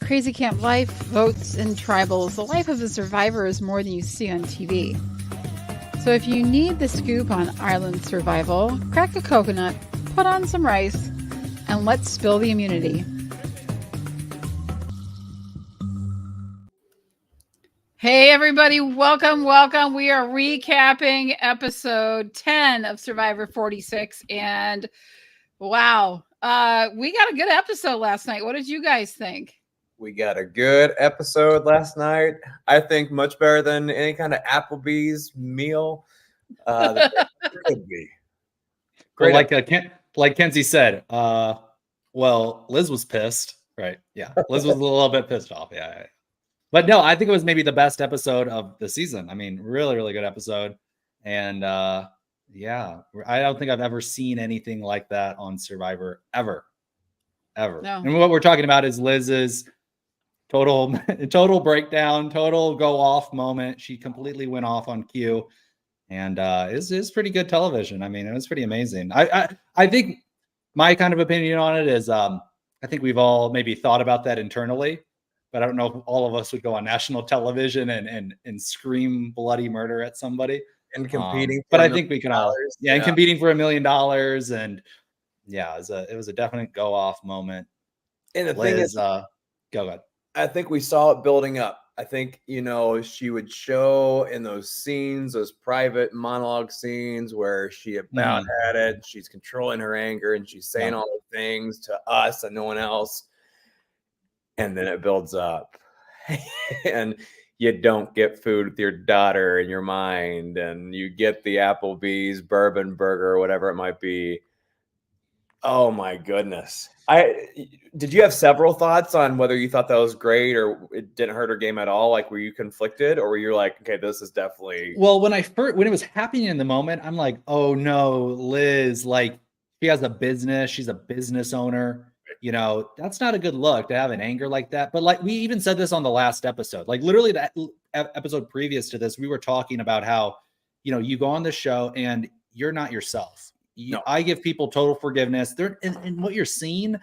Crazy Camp life, votes, and tribals, the life of a survivor is more than you see on TV. So if you need the scoop on island survival, crack a coconut, put on some rice, and let's spill the immunity. Hey everybody, welcome. We are recapping episode 10 of Survivor 46, and wow, we got a good episode last night. What did you guys think? We got a good episode last night. I think much better than any kind of Applebee's meal. Could be. Great. Well, like Kenzie said, well, Liz was pissed, right? Yeah, Liz was a little bit pissed off. Yeah. But no, I think it was maybe the best episode of the season. I mean, really, really good episode. And yeah, I don't think I've ever seen anything like that on Survivor ever. No. And what we're talking about is Liz's total breakdown, total go off moment. She completely went off on cue, and it's pretty good television. I mean, it was pretty amazing. I think my kind of opinion on it is I think we've all maybe thought about that internally, but I don't know if all of us would go on national television and scream bloody murder at somebody and competing. But I think we can all and competing for $1 million, and yeah, it was a definite go off moment. And the thing is, go ahead. I think we saw it building up. I think, she would show in those scenes, those private monologue scenes where she about had it. She's controlling her anger and she's saying all the things to us and no one else. And then it builds up and you don't get food with your daughter in your mind and you get the Applebee's bourbon burger or whatever it might be. Oh my goodness. Did you have several thoughts on whether you thought that was great or it didn't hurt her game at all? Like, were you conflicted or were you like, okay, this is definitely... Well, when it was happening in the moment, I'm like, oh no, Liz, like she has a business. She's a business owner. That's not a good look to have an anger like that. But like we even said this on the last episode, like literally the episode previous to this, we were talking about how, you go on the show and you're not yourself. I give people total forgiveness. And what you're seeing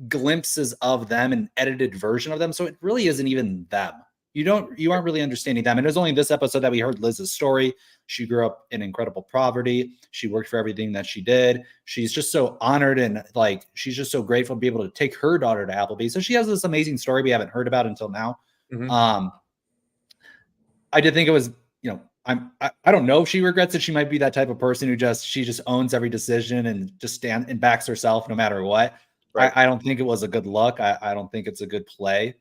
glimpses of them, an edited version of them. So it really isn't even them. You aren't really understanding them. And it was only in this episode that we heard Liz's story. She grew up in incredible poverty. She worked for everything that she did. She's just so honored and like, she's just so grateful to be able to take her daughter to Applebee's. So she has this amazing story we haven't heard about until now. Mm-hmm. I did think it was, I don't know if she regrets it. She might be that type of person who she just owns every decision and just stand and backs herself no matter what. Right. I don't think it was a good look. I don't think it's a good play.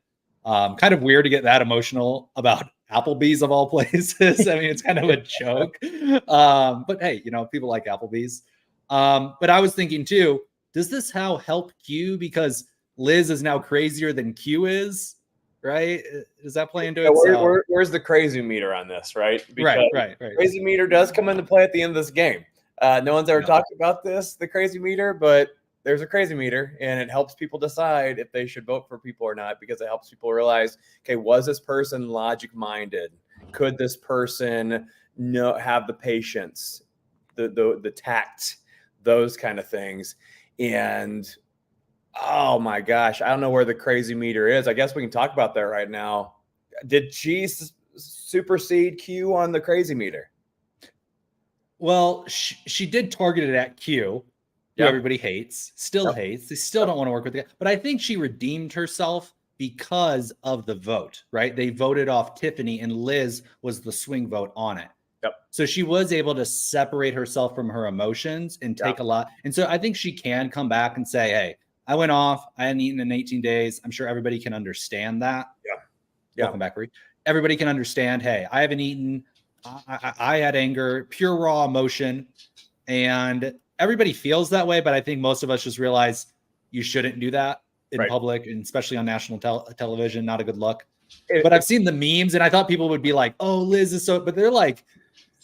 Kind of weird to get that emotional about Applebee's of all places. I mean, it's kind of a joke. But hey, people like Applebee's. But I was thinking too, does this help Q because Liz is now crazier than Q is? Right? Does that play into it? Where's the crazy meter on this, right? Because right. Crazy meter does come into play at the end of this game. No one's ever talked about the crazy meter, but there's a crazy meter, and it helps people decide if they should vote for people or not because it helps people realize, okay, was this person logic-minded? Could this person have the patience, the tact, those kind of things? And oh my gosh, I don't know where the crazy meter is. I guess we can talk about that right now. Did she supersede Q on the crazy meter? Well, she did target it at Q, who everybody hates, hates. They still don't want to work with the guy. But I think she redeemed herself because of the vote, right? They voted off Tiffany and Liz was the swing vote on it. Yep. So she was able to separate herself from her emotions and take a lot. And so I think she can come back and say, hey, I went off. I hadn't eaten in 18 days. I'm sure everybody can understand that. Yeah. Welcome back, Reed. Everybody can understand, hey, I haven't eaten. I had anger, pure raw emotion. And everybody feels that way. But I think most of us just realize you shouldn't do that in public, and especially on national television. Not a good look. But I've seen the memes and I thought people would be like, oh, Liz is so, but they're like,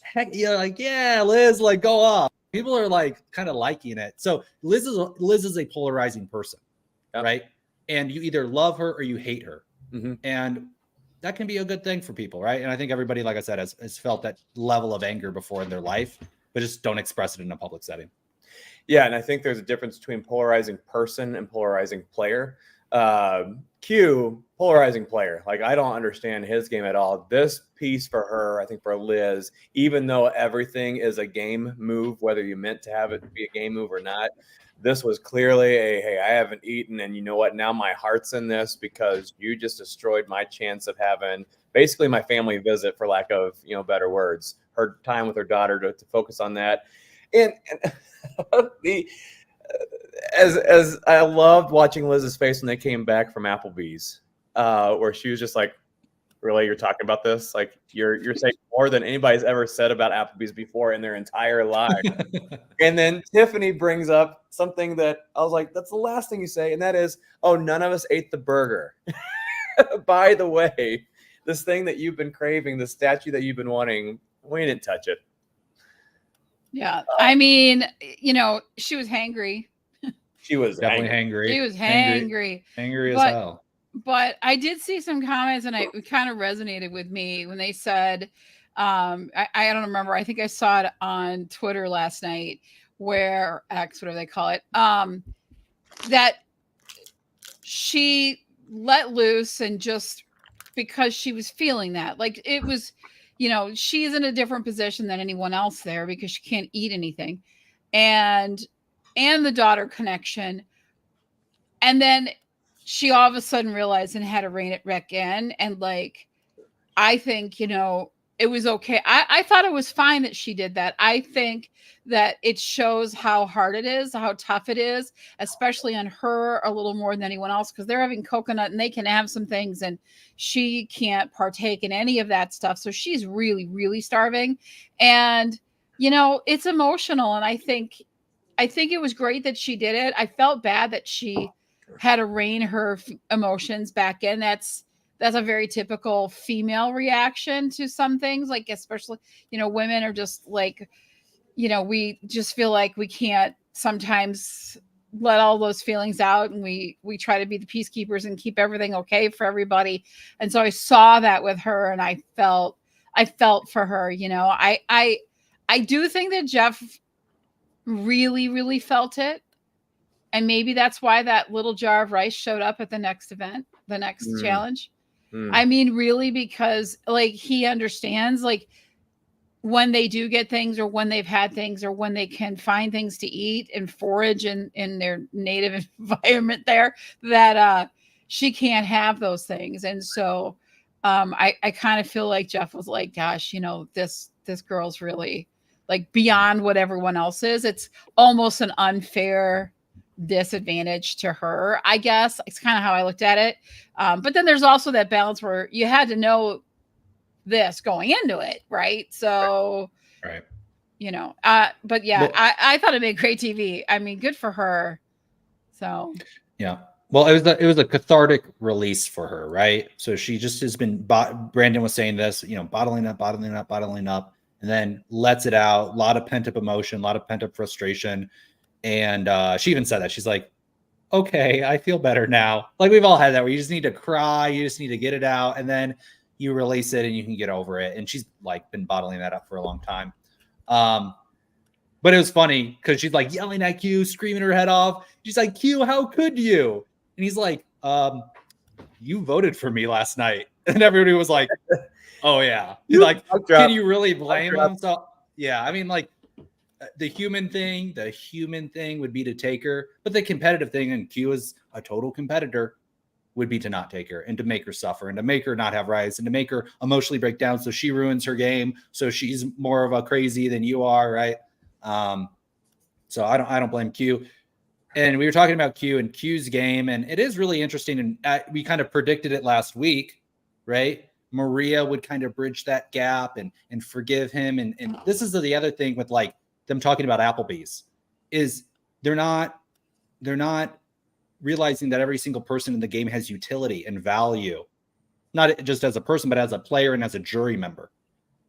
heck, yeah, Liz, like go off. People are like kind of liking it. So Liz is a polarizing person, right? And you either love her or you hate her. Mm-hmm. And that can be a good thing for people, right? And I think everybody, like I said, has felt that level of anger before in their life, but just don't express it in a public setting. Yeah, and I think there's a difference between polarizing person and polarizing player. Q, polarizing player. Like, I don't understand his game at all. This piece for her, I think for Liz, even though everything is a game move, whether you meant to have it be a game move or not, this was clearly a, hey, I haven't eaten, and you know what? Now my heart's in this because you just destroyed my chance of having basically my family visit, for lack of better words. Her time with her daughter to focus on that, and the as I loved watching Liz's face when they came back from Applebee's, where she was just like, "Really, you're talking about this? Like, you're saying more than anybody's ever said about Applebee's before in their entire life." And then Tiffany brings up something that I was like, "That's the last thing you say," and that is, "Oh, none of us ate the burger." By the way, this thing that you've been craving, the statue that you've been wanting, we didn't touch it. Yeah, I mean, she was hangry. She was definitely angry. hangry. She was hangry. Angry as But- hell. But I did see some comments, and it kind of resonated with me when they said, I don't remember. I think I saw it on Twitter last night, where X, whatever they call it, that she let loose and just because she was feeling that, like it was, she's in a different position than anyone else there because she can't eat anything, and the daughter connection, and then she all of a sudden realized and had to rein it back in. And like, I think, it was okay. I thought it was fine that she did that. I think that it shows how hard it is, how tough it is, especially on her a little more than anyone else, because they're having coconut and they can have some things and she can't partake in any of that stuff. So she's really, really starving. And, it's emotional. And I think it was great that she did it. I felt bad that she had to rein her emotions back in. That's a very typical female reaction to some things, like especially, women are just like, we just feel like we can't sometimes let all those feelings out, and we try to be the peacekeepers and keep everything okay for everybody. And so I saw that with her, and I felt for her. I do think that Jeff really, really felt it. And maybe that's why that little jar of rice showed up at the next event, the next challenge. I mean, really, because like he understands, like when they do get things, or when they've had things, or when they can find things to eat and forage in their native environment there, that she can't have those things. And so I kind of feel like Jeff was like, gosh, this girl's really like beyond what everyone else is. It's almost an unfair disadvantage to her, I guess. It's kind of how I looked at it. But then there's also that balance where you had to know this going into it, right? So, right. But yeah, well, I thought it made great TV. I mean, good for her. So yeah. Well, it was a cathartic release for her, right? So she just has been, Brandon was saying this, bottling up, and then lets it out. A lot of pent up emotion, a lot of pent up frustration. And she even said that. She's like, okay, I feel better now. Like we've all had that where you just need to cry, you just need to get it out, and then you release it and you can get over it. And she's like been bottling that up for a long time. But it was funny because she's like yelling at Q, screaming her head off. She's like, Q, how could you? And he's like, you voted for me last night. And everybody was like, oh yeah. He's like, can you really blame him? So yeah, I mean, like, the human thing would be to take her, but the competitive thing, and Q is a total competitor, would be to not take her and to make her suffer and to make her not have rights and to make her emotionally break down. So she ruins her game. So she's more of a crazy than you are. Right. So I don't blame Q. And we were talking about Q and Q's game, and it is really interesting. And we kind of predicted it last week, right? Maria would kind of bridge that gap and forgive him. And this is the other thing with like them talking about Applebee's is they're not realizing that every single person in the game has utility and value, not just as a person, but as a player and as a jury member.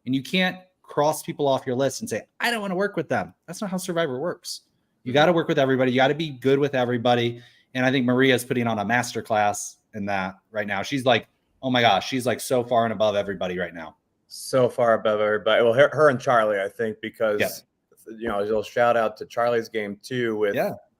And you can't cross people off your list and say, I don't want to work with them. That's not how Survivor works. You got to work with everybody. You got to be good with everybody. And I think Maria is putting on a masterclass in that right now. She's like, oh my gosh, she's like so far and above everybody right now. So far above everybody. Well, her and Charlie, I think, because, a little shout out to Charlie's game too with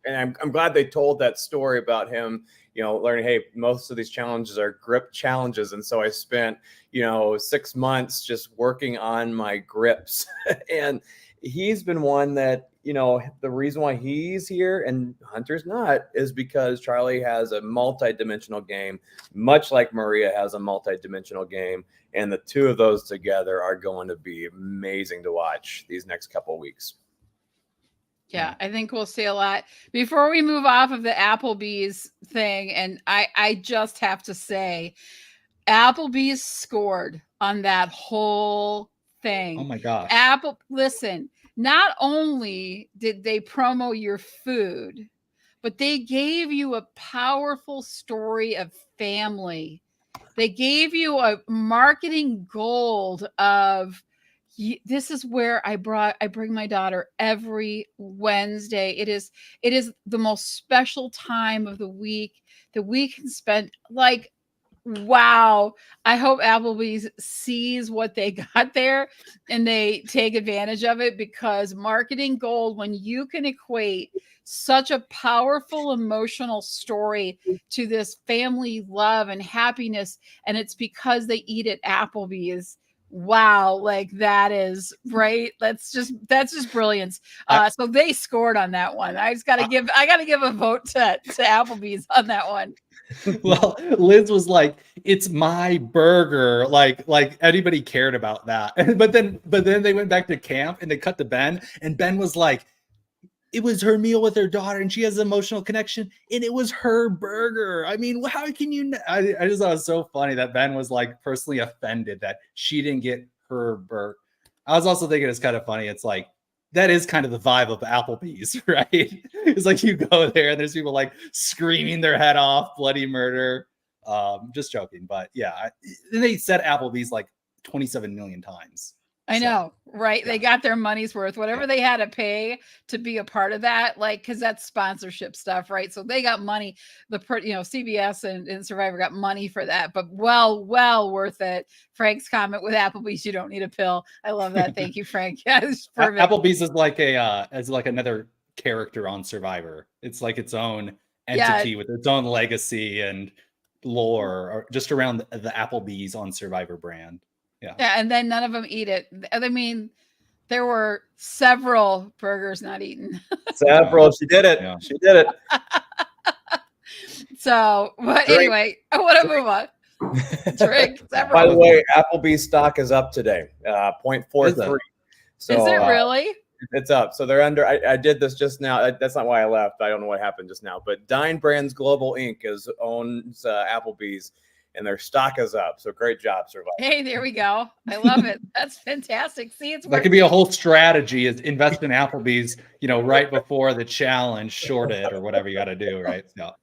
And I'm glad they told that story about him, learning, hey, most of these challenges are grip challenges. And so I spent, 6 months just working on my grips. And he's been one that, the reason why he's here and Hunter's not is because Charlie has a multi-dimensional game, much like Maria has a multi-dimensional game. And the two of those together are going to be amazing to watch these next couple of weeks. Yeah, I think we'll see a lot. Before we move off of the Applebee's thing, and I just have to say, Applebee's scored on that whole thing. Oh my gosh. Listen, not only did they promo your food, but they gave you a powerful story of family. They gave you a marketing gold of, this is where I bring my daughter every Wednesday. It is the most special time of the week that we can spend. Like, wow. I hope Applebee's sees what they got there and they take advantage of it, because marketing gold, when you can equate such a powerful emotional story to this family love and happiness, and it's because they eat at Applebee's. Wow, like that is right. That's just brilliance. So they scored on that one. I gotta give a vote to Applebee's on that one. Well, Liz was like, "It's my burger." Like anybody cared about that. But then they went back to camp and they cut to Ben, and Ben was like, it was her meal with her daughter and she has an emotional connection and it was her burger. I mean, how can you? I just thought it was so funny that Ben was like personally offended that she didn't get her burger. I was also thinking it's kind of funny. It's like, that is kind of the vibe of Applebee's, right? It's like you go there and there's people like screaming their head off, bloody murder. Just joking. But yeah, they said Applebee's like 27 million times. I know, right? Yeah. They got their money's worth, whatever they had to pay to be a part of that, like, because that's sponsorship stuff, right? So they got money. CBS and Survivor got money for that, but well worth it. Frank's comment with Applebee's, you don't need a pill. I love that. Thank you, Frank. Yeah, it's perfect. Applebee's is like another character on Survivor. It's like its own entity with its own legacy and lore, or just around the Applebee's on Survivor brand. Yeah, and then none of them eat it. I mean, there were several burgers not eaten. Several. She did it. Yeah. She did it. So, but anyway, I want to move on. Drink. By the way, Applebee's stock is up today. 0.43. So, is it really? It's up. So they're under. I did this just now. That's not why I left. I don't know what happened just now. But Dine Brands Global Inc. owns Applebee's. And their stock is up. So great job, Survivor. Hey, there we go. I love it. That's fantastic. See, it's that could be a whole strategy, is invest in Applebee's, right before the challenge, short it or whatever you got to do, right? So.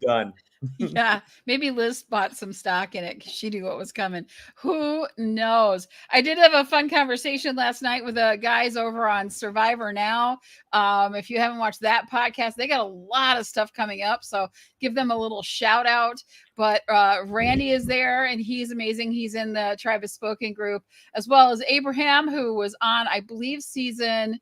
Done. Yeah, maybe Liz bought some stock in it because she knew what was coming. Who knows? I did have a fun conversation last night with the guys over on Survivor Now. If you haven't watched that podcast, they got a lot of stuff coming up, so give them a little shout out. But Randy is there, and he's amazing. He's in the Tribe of Spoken group, as well as Abraham, who was on, I believe, season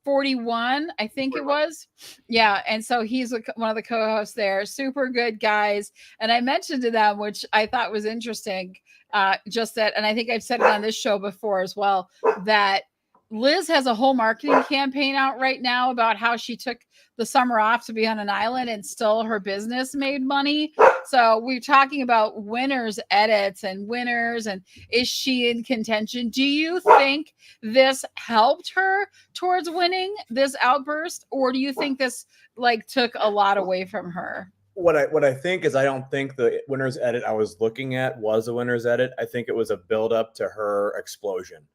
41, I think it was. Yeah. And so he's one of the co-hosts there. Super good guys. And I mentioned to them, which I thought was interesting, just that, and I think I've said it on this show before as well, that Liz has a whole marketing campaign out right now about how she took the summer off to be on an island and still her business made money. So we're talking about winners edits and winners, and is she in contention? Do you think this helped her towards winning this outburst, or do you think this took a lot away from her? What I think is, I don't think the winner's edit I was looking at was a winner's edit. I think it was a build up to her explosion.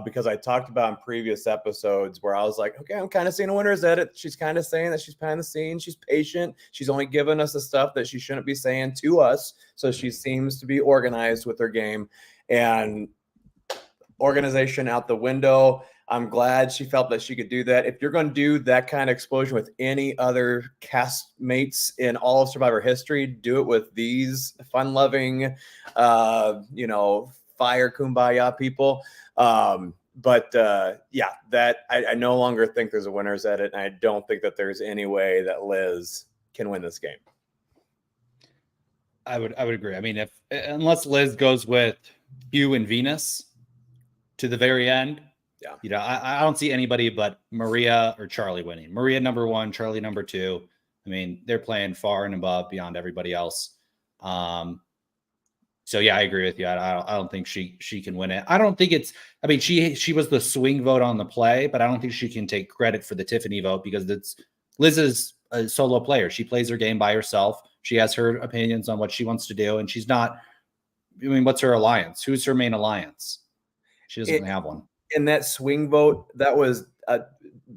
Because I talked about in previous episodes where I was like, okay, I'm kind of seeing a winner's edit. She's kind of saying that she's behind the scenes. She's patient. She's only giving us the stuff that she shouldn't be saying to us. So she seems to be organized with her game, and organization out the window. I'm glad she felt that she could do that. If you're going to do that kind of explosion with any other castmates in all of Survivor history, do it with these fun-loving, fire kumbaya people. yeah, that I no longer think there's a winner's edit, and I don't think that there's any way that Liz can win this game. I would agree. I mean, unless Liz goes with Hugh and Venus to the very end, I don't see anybody but Maria or Charlie winning. Maria number 1, Charlie number 2. I mean, they're playing far and above beyond everybody else. So yeah, I agree with you. I don't think she can win it. I don't think it's. I mean, she was the swing vote on the play, but I don't think she can take credit for the Tiffany vote because Liz is a solo player. She plays her game by herself. She has her opinions on what she wants to do, and she's not. I mean, what's her alliance? Who's her main alliance? She doesn't have one. In that swing vote, that was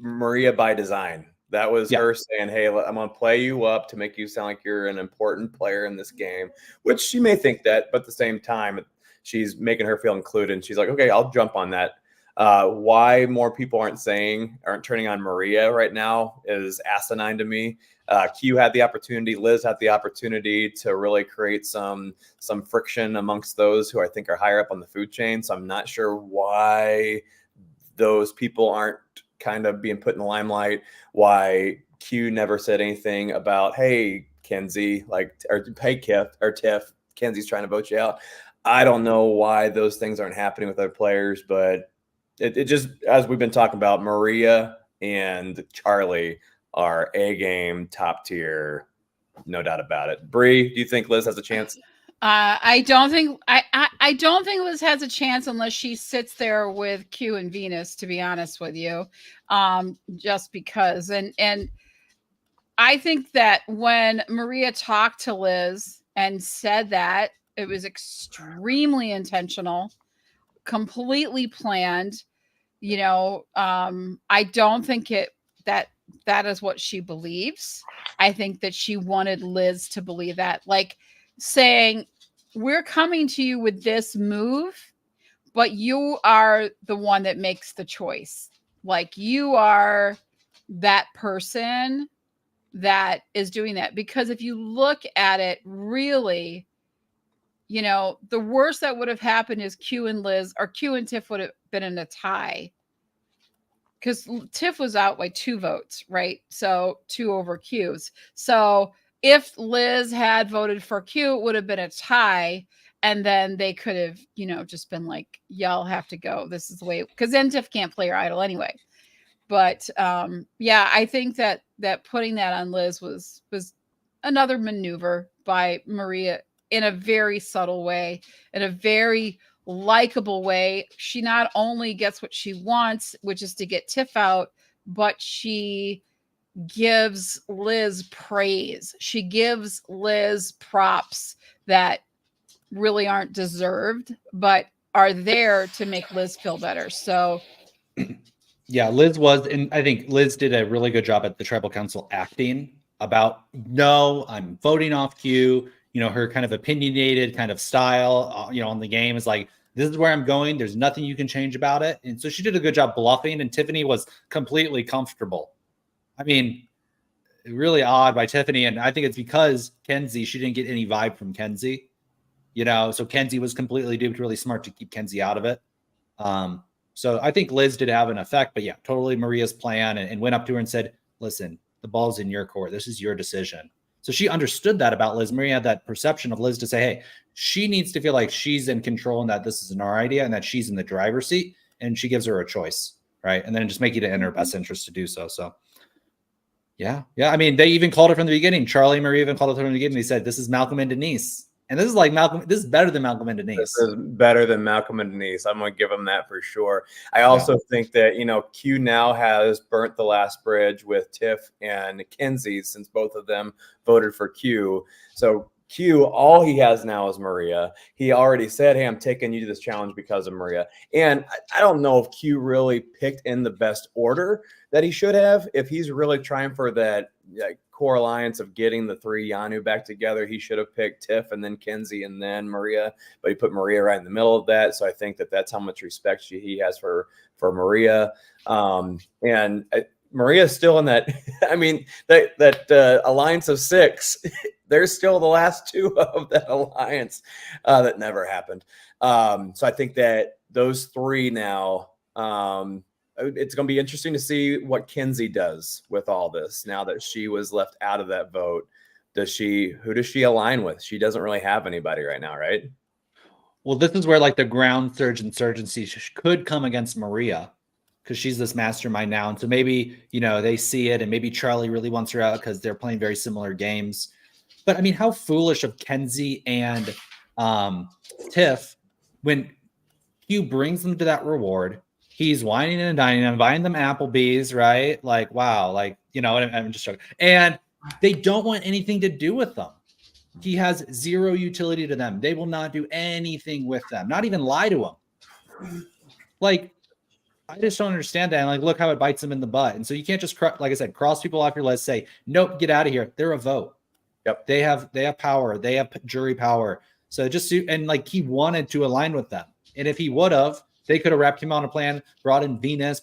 Maria by design. That was her saying, hey, I'm going to play you up to make you sound like you're an important player in this game, which she may think that, but at the same time, she's making her feel included. And she's like, okay, I'll jump on that. Why more people aren't turning on Maria right now is asinine to me. Q had the opportunity. Liz had the opportunity to really create some friction amongst those who I think are higher up on the food chain. So I'm not sure why those people aren't kind of being put in the limelight, why Q never said anything about, hey, Kenzie, or hey, Tiff, Kenzie's trying to vote you out. I don't know why those things aren't happening with other players, but it just, as we've been talking about, Maria and Charlie are A game, top tier, no doubt about it. Bree, do you think Liz has a chance? I don't think Liz has a chance unless she sits there with Q and Venus, to be honest with you. Just because. And I think that when Maria talked to Liz and said that, it was extremely intentional, completely planned. I don't think that is what she believes. I think that she wanted Liz to believe that, like saying, we're coming to you with this move, but you are the one that makes the choice. Like, you are that person that is doing that. Because if you look at it really, the worst that would have happened is Q and Tiff would have been in a tie. Because Tiff was out by 2 votes, right? So 2 over Q's. So if Liz had voted for Q, it would have been a tie. And then they could have, just been like, y'all have to go. This is the way. Because then Tiff can't play her idol anyway. But I think that putting that on Liz was another maneuver by Maria in a very subtle way, in a very likable way. She not only gets what she wants, which is to get Tiff out, but she gives Liz praise. She gives Liz props that really aren't deserved, but are there to make Liz feel better. So yeah, Liz was, and I think Liz did a really good job at the tribal council acting about, no, I'm voting off Q. Her kind of opinionated kind of style, on the game is like, this is where I'm going. There's nothing you can change about it. And so she did a good job bluffing, and Tiffany was completely comfortable. I mean, really odd by Tiffany. And I think it's because Kenzie, she didn't get any vibe from Kenzie, so Kenzie was completely duped. Really smart to keep Kenzie out of it. So I think Liz did have an effect, but yeah, totally Maria's plan, and went up to her and said, listen, the ball's in your court. This is your decision. So she understood that about Liz. Maria had that perception of Liz to say, hey, she needs to feel like she's in control and that this is our idea and that she's in the driver's seat, and she gives her a choice, right? And then just make it in her best interest to do so. So yeah. I mean, they even called it from the beginning. Charlie and Maria even called it from the beginning. They said, this is Malcolm and Denise. And this is like Malcolm. This is better than Malcolm and Denise. This is better than Malcolm and Denise. I'm going to give them that for sure. I also think that, Q now has burnt the last bridge with Tiff and Kenzie, since both of them voted for Q. So Q, all he has now is Maria. He already said, hey, I'm taking you to this challenge because of Maria. And I don't know if Q really picked in the best order that he should have. If he's really trying for that core alliance of getting the 3 Yanu back together, he should have picked Tiff and then Kenzie and then Maria, but he put Maria right in the middle of that. So I think that that's how much respect he has for Maria. And Maria's still in that. I mean, that alliance of 6. There's still the last 2 of that alliance that never happened. So I think that those 3 now It's going to be interesting to see what Kenzie does with all this now that she was left out of that vote. Who does she align with? She doesn't really have anybody right now, right? Well, this is where like the ground surge insurgency could come against Maria, because she's this mastermind now. And so maybe, they see it, and maybe Charlie really wants her out because they're playing very similar games. But I mean, how foolish of Kenzie and Tiff when Q brings them to that reward. He's whining and dining them, buying them Applebee's, right? Like, wow, like, I'm just joking. And they don't want anything to do with them. He has zero utility to them. They will not do anything with them, not even lie to them. Like, I just don't understand that. And like, look how it bites them in the butt. And so you can't just, like I said, cross people off your list, say, nope, get out of here. They're a vote. Yep. They have power. They have jury power. So and like, he wanted to align with them. And if he would have, they could have wrapped him on a plan, brought in Venus,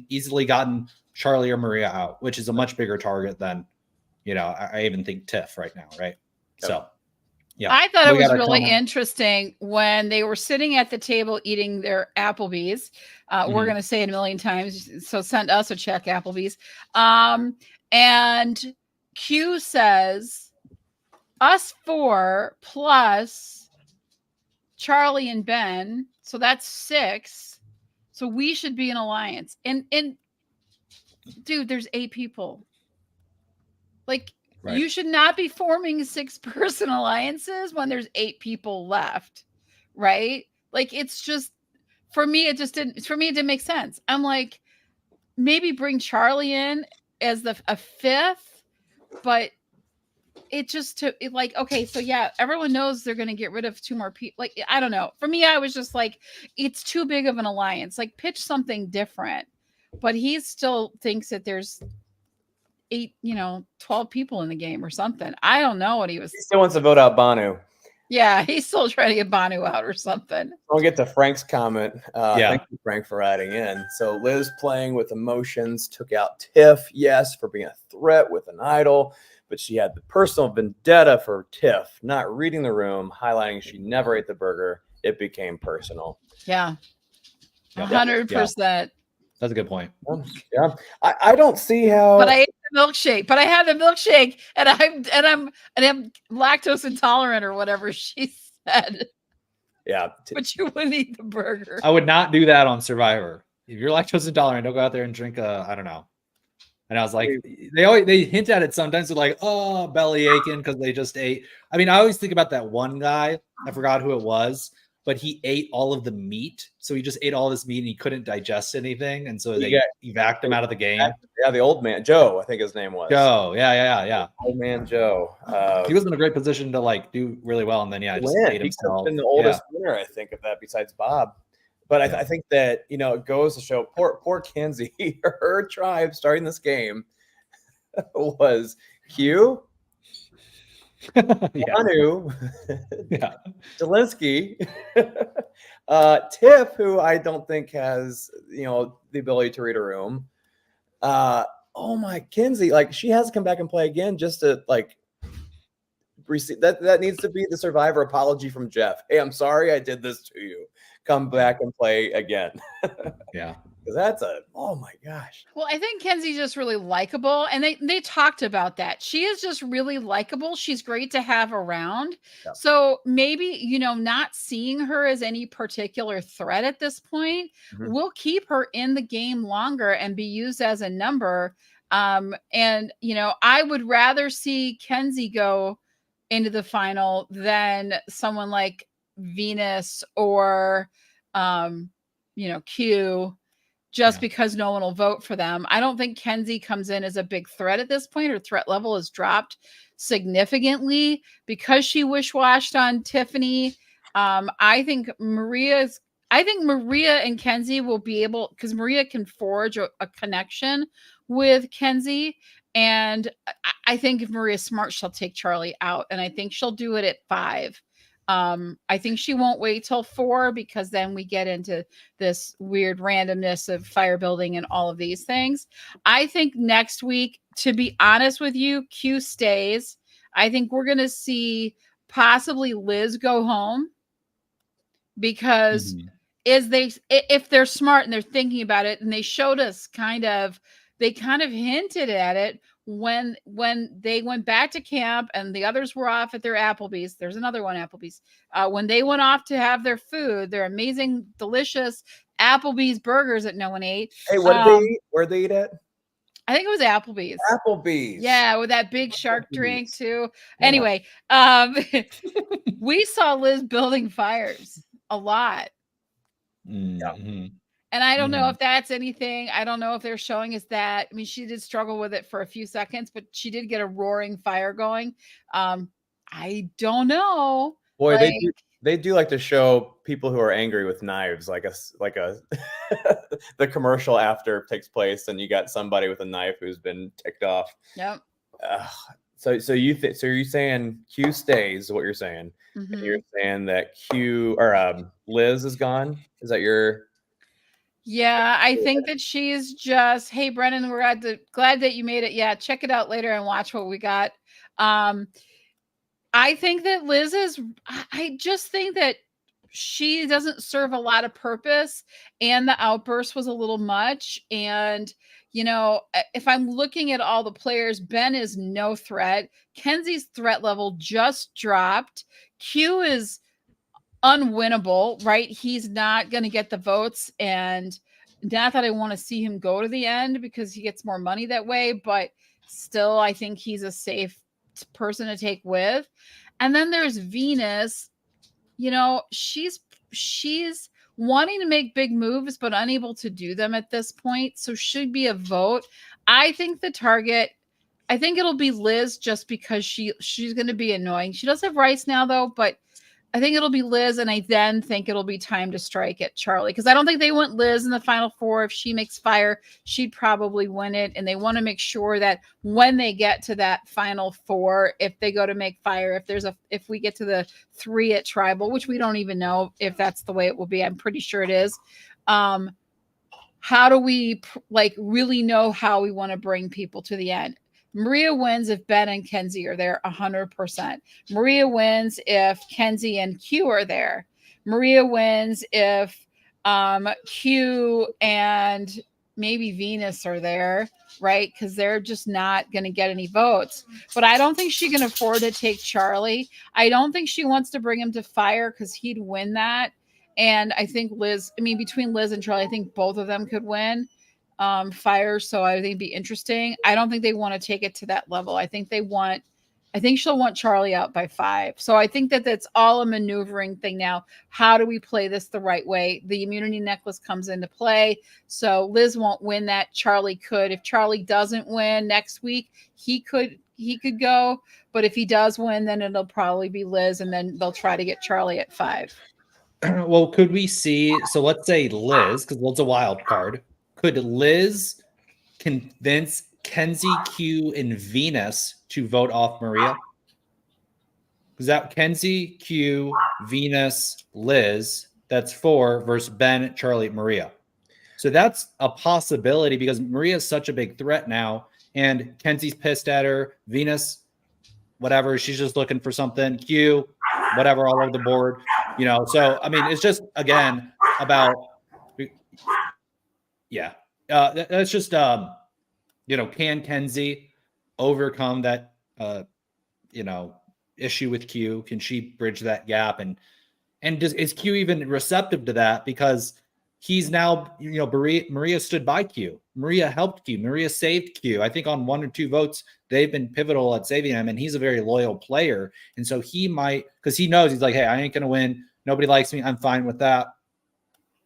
easily gotten Charlie or Maria out, which is a much bigger target than, I even think Tiff right now. Right. Yep. So, yeah. I thought it was really interesting when they were sitting at the table eating their Applebee's. We're going to say it a million times. So send us a check, Applebee's. And Q says, us 4 plus Charlie and Ben. So that's 6. So we should be an alliance. And dude, there's 8 people. Like, right. You should not be forming 6-person alliances when there's 8 people left. Right? Like, it's just, for me, it didn't make sense. I'm like, maybe bring Charlie in as a 5th, but okay, so yeah, everyone knows they're going to get rid of 2 more people. Like, I don't know. For me, I was just like, it's too big of an alliance. Like, pitch something different. But he still thinks that there's 12 people in the game or something. I don't know what he still wants to vote out Banu. Yeah, he's still trying to get Banu out or something. We'll get to Frank's comment. Thank you, Frank, for adding in. So Liz, playing with emotions, took out Tiff, yes, for being a threat with an idol, but she had the personal vendetta for Tiff, not reading the room, highlighting she never ate the burger. It became personal. Yeah, 100%. Yeah. That's a good point. Yeah, I don't see how. But I ate the milkshake. But I had the milkshake, and I'm lactose intolerant or whatever she said. Yeah, but you wouldn't eat the burger. I would not do that on Survivor. If you're lactose intolerant, don't go out there and drink I don't know. And I was like, they hint at it sometimes. They're like, oh, belly aching because they just ate. I mean, I always think about that one guy. I forgot who it was. But he ate all of the meat. So he just ate all this meat and he couldn't digest anything. And so they evac him out of the game. Yeah, the old man, Joe, I think his name was. Joe, yeah. Old man Joe. He was in a great position to like do really well. And then, just ate himself. He's been the oldest winner, I think, of that besides Bob. But I think that, it goes to show poor Kenzie, her tribe starting this game was Q, Manu, Zelensky, Tiff, who I don't think has, the ability to read a room. Kenzie, like, she has to come back and play again just to like receive that needs to be the Survivor apology from Jeff. Hey, I'm sorry I did this to you. Come back and play again. Yeah. That's oh my gosh. Well, I think Kenzie's just really likable. And they talked about that. She is just really likable. She's great to have around. Yeah. So maybe, not seeing her as any particular threat at this point, we'll keep her in the game longer and be used as a number. And, I would rather see Kenzie go into the final than someone like Venus or, Q, just because no one will vote for them. I don't think Kenzie comes in as a big threat at this point. Her threat level has dropped significantly because she wish-washed on Tiffany. I think Maria and Kenzie will be able, because Maria can forge a connection with Kenzie. And I think if Maria's smart, she'll take Charlie out. And I think she'll do it at 5. I think she won't wait till 4 because then we get into this weird randomness of fire building and all of these things. I think next week, to be honest with you, Q stays. I think we're going to see possibly Liz go home because is if they're smart and they're thinking about it, and they showed us they kind of hinted at it when they went back to camp and the others were off at their Applebee's. There's another one, Applebee's. When they went off to have their food, their amazing, delicious Applebee's burgers that no one ate. Hey, what did they eat? Where'd they eat at? I think it was Applebee's. Applebee's. Yeah, with that big shark drink too. Yeah. Anyway, we saw Liz building fires a lot. Mm-hmm. And I don't know if that's anything. I don't know if they're showing us that. I mean, she did struggle with it for a few seconds, but she did get a roaring fire going. I don't know. Boy, they do like to show people who are angry with knives, like a the commercial after takes place, and you got somebody with a knife who's been ticked off. Yep. So you're saying Q stays? Is what you're saying? Mm-hmm. And you're saying that Liz is gone? Is that your? Yeah, I think that she's just, hey, Brennan, we're glad that you made it. Yeah, check it out later and watch what we got. I think that Liz I just think that she doesn't serve a lot of purpose, and the outburst was a little much. And, if I'm looking at all the players, Ben is no threat. Kenzie's threat level just dropped. Q is unwinnable, right? He's not going to get the votes, and not that I want to see him go to the end because he gets more money that way, but still I think he's a safe person to take with. And then there's Venus. She's wanting to make big moves but unable to do them at this point, so should be a vote. I think it'll be Liz, just because she's going to be annoying. She does have rice now though, but I think it'll be Liz, and I then think it'll be time to strike at Charlie, because I don't think they want Liz in the final four. If she makes fire, she'd probably win it, and they want to make sure that when they get to that final four, if they go to make fire, if we get to the 3 at Tribal, which we don't even know if that's the way it will be, I'm pretty sure it is. How do we really know how we want to bring people to the end? Maria wins if Ben and Kenzie are there 100%. Maria wins if Kenzie and Q are there. Maria wins if Q and maybe Venus are there, right? Because they're just not going to get any votes. But I don't think she can afford to take Charlie. I don't think she wants to bring him to fire because he'd win that. And I think between Liz and Charlie, I think both of them could win fire. So I think it'd be interesting. I don't think they want to take it to that level. I think she'll want Charlie out by 5. So I think that that's all a maneuvering thing now. How do we play this the right way? The immunity necklace comes into play. So Liz won't win that. Charlie could. If Charlie doesn't win next week, he could go. But if he does win, then it'll probably be Liz, and then they'll try to get Charlie at 5. Well, could we see, so let's say Liz, because Liz's a wild card. Could Liz convince Kenzie, Q, and Venus to vote off Maria? Is that Kenzie, Q, Venus, Liz? That's 4 versus Ben, Charlie, Maria. So that's a possibility because Maria is such a big threat now, and Kenzie's pissed at her. Venus, whatever, she's just looking for something. Q, whatever, all over the board. So I mean, it's just again about. Yeah, that's just can Kenzie overcome that issue with Q? Can she bridge that gap? And is Q even receptive to that? Because he's now Maria stood by Q. Maria helped Q. Maria saved Q. I think on 1 or 2 votes they've been pivotal at saving him, and he's a very loyal player. And so he might, because he knows he's like, hey, I ain't gonna win. Nobody likes me. I'm fine with that.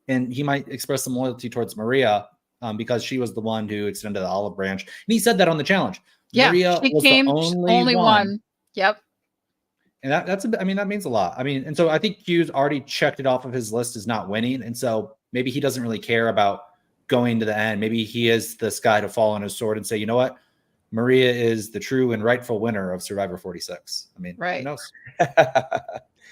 And he might express some loyalty towards Maria because she was the one who extended the olive branch. And he said that on the challenge. Yeah, Maria was the only one. Yep. And that means a lot. And so I think Q's already checked it off of his list as not winning. And so maybe he doesn't really care about going to the end. Maybe he is this guy to fall on his sword and say, you know what? Maria is the true and rightful winner of Survivor 46. Right. Who knows?